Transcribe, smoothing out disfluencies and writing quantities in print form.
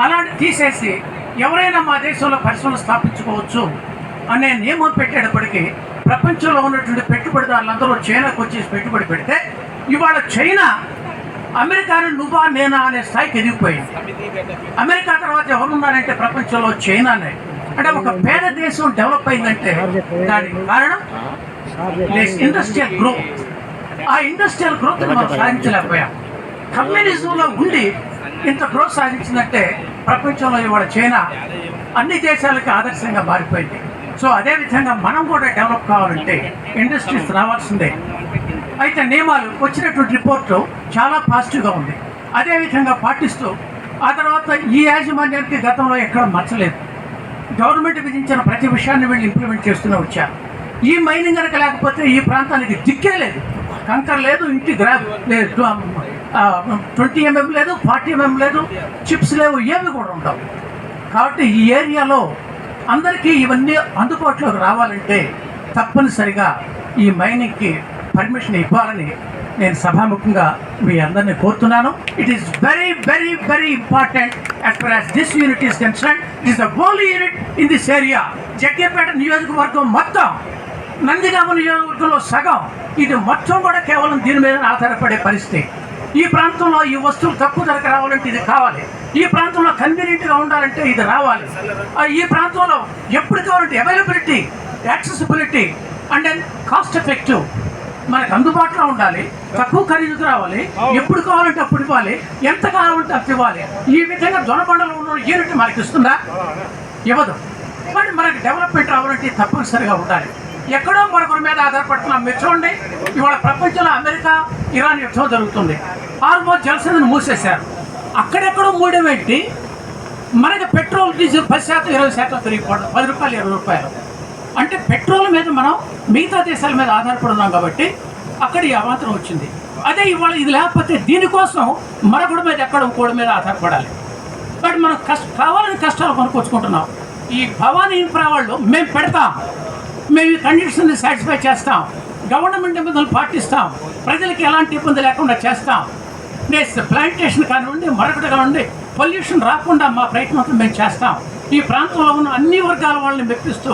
అలాంటి తీసేసి ఎవరైనా మా దేశంలో పరిశ్రమలు స్థాపించుకోవచ్చు అనే నియమం పెట్టేటప్పటికీ ప్రపంచంలో ఉన్నటువంటి పెట్టుబడిదారులందరూ చైనాకు వచ్చేసి పెట్టుబడి పెడితే ఇవాళ చైనా అమెరికాను నువ్వా నేనా అనే స్థాయికి ఎదిగిపోయింది. అమెరికా తర్వాత ఎవరున్నారంటే ప్రపంచంలో చైనానే. అంటే ఒక పేద దేశం డెవలప్ అయిందంటే దానికి కారణం ఇండస్ట్రియల్ గ్రోత్. ఆ ఇండస్ట్రియల్ గ్రోత్ మనం సాధించలేకపోయాం. కమ్యూనిజంలో ఉండి ఇంత గ్రోత్ సాధించిందంటే ప్రపంచంలో ఇవాళ చైనా అన్ని దేశాలకి ఆదర్శంగా మారిపోయింది. సో అదేవిధంగా మనం కూడా డెవలప్ కావాలంటే ఇండస్ట్రీస్ రావాల్సిందే. అయితే నియమాలు వచ్చినటువంటి రిపోర్టు చాలా పాజిటివ్గా ఉంది. అదేవిధంగా పాటిస్తూ ఆ తర్వాత ఈ యాజమాన్యానికి గతంలో ఎక్కడ మచ్చలేదు. గవర్నమెంట్ విధించిన ప్రతి విషయాన్ని వీళ్ళు ఇంప్లిమెంట్ చేస్తూనే వచ్చారు. ఈ మైనింగ్ కనుక లేకపోతే ఈ ప్రాంతానికి దిక్కే లేదు. కంకర్ లేదు, ఇంటి గ్రాబ్ లేదు, 20 mm లేదు, 40 mm లేదు, చిప్స్ లేవు, ఏవి కూడా ఉండవు. కాబట్టి ఈ ఏరియాలో అందరికీ ఇవన్నీ అందుబాటులోకి రావాలంటే తప్పనిసరిగా ఈ మైనింగ్కి పర్మిషన్ ఇవ్వాలని నేను సభాముఖంగా మీ అందరినీ కోరుతున్నాను. It is very very very important as for as this unit is concern. It is the only unit in this area. Jaggepeta నియోజకవర్గం మొత్తం, నందిగామ నియోజకవర్గంలో సగం, ఇది మొత్తం కూడా కేవలం దీని మీద ఆధారపడే పరిస్థితి. ఈ ప్రాంతంలో ఈ వస్తువులు తక్కువ ధరకు రావాలంటే ఇది కావాలి. ఈ ప్రాంతంలో కన్వీనియంట్గా ఉండాలంటే ఇది రావాలి. ఈ ప్రాంతంలో ఎప్పుడు కావాలంటే availability, accessibility and then cost effective మనకు అందుబాటులో ఉండాలి. తక్కువ ఖరీదుకు రావాలి, ఎప్పుడు కావాలంటే అప్పుడు ఇవ్వాలి, ఎంత కావాలంటే అంత ఇవ్వాలి. ఈ విధంగా దొనబండలో ఉన్న యూనిట్ మనకి ఇస్తుందా? ఇవ్వదు. బట్ మనకి డెవలప్మెంట్ రావాలంటే తప్పనిసరిగా ఉండాలి. ఎక్కడో మరొకరి మీద ఆధారపడుతున్నాం. మీరు చూడండి, ఇవాళ ప్రపంచంలో అమెరికా ఇరాన్ యుద్ధం జరుగుతుంది. ఆల్మోస్ట్ జలసంధిని మూసేశారు. అక్కడెక్కడో మూడేం ఏంటి, మనకి పెట్రోల్ డీజిల్ 10%, 20% పెరిగిపోవడం, 10 రూపాయలు 20 రూపాయలు. అంటే పెట్రోల్ మీద మనం మిగతా దేశాల మీద ఆధారపడున్నాం కాబట్టి అక్కడ ఈ అవాంతరం వచ్చింది. అదే ఇవాళ ఇది లేకపోతే దీనికోసం మరొకటి మీద ఎక్కడ ఇంకోటి మీద ఆధారపడాలి. బట్ మనం కావాలని కష్టాలు కొనుక్కొచ్చుకుంటున్నాం. ఈ భవానీ ఇన్ఫ్రా వాళ్ళు మేము పెడతాం, మేము ఈ కండిషన్ని సాటిస్ఫై చేస్తాం, గవర్నమెంట్ నిబంధనలు పాటిస్తాం, ప్రజలకి ఎలాంటి ఇబ్బంది లేకుండా చేస్తాం. నెక్స్ట్ ప్లాంటేషన్ కానివ్వండి, మరొకటి కానివ్వండి, పొల్యూషన్ రాకుండా మా ప్రయత్నం మేము చేస్తాం. ఈ ప్రాంతంలో ఉన్న అన్ని వర్గాల వాళ్ళని మెప్పిస్తూ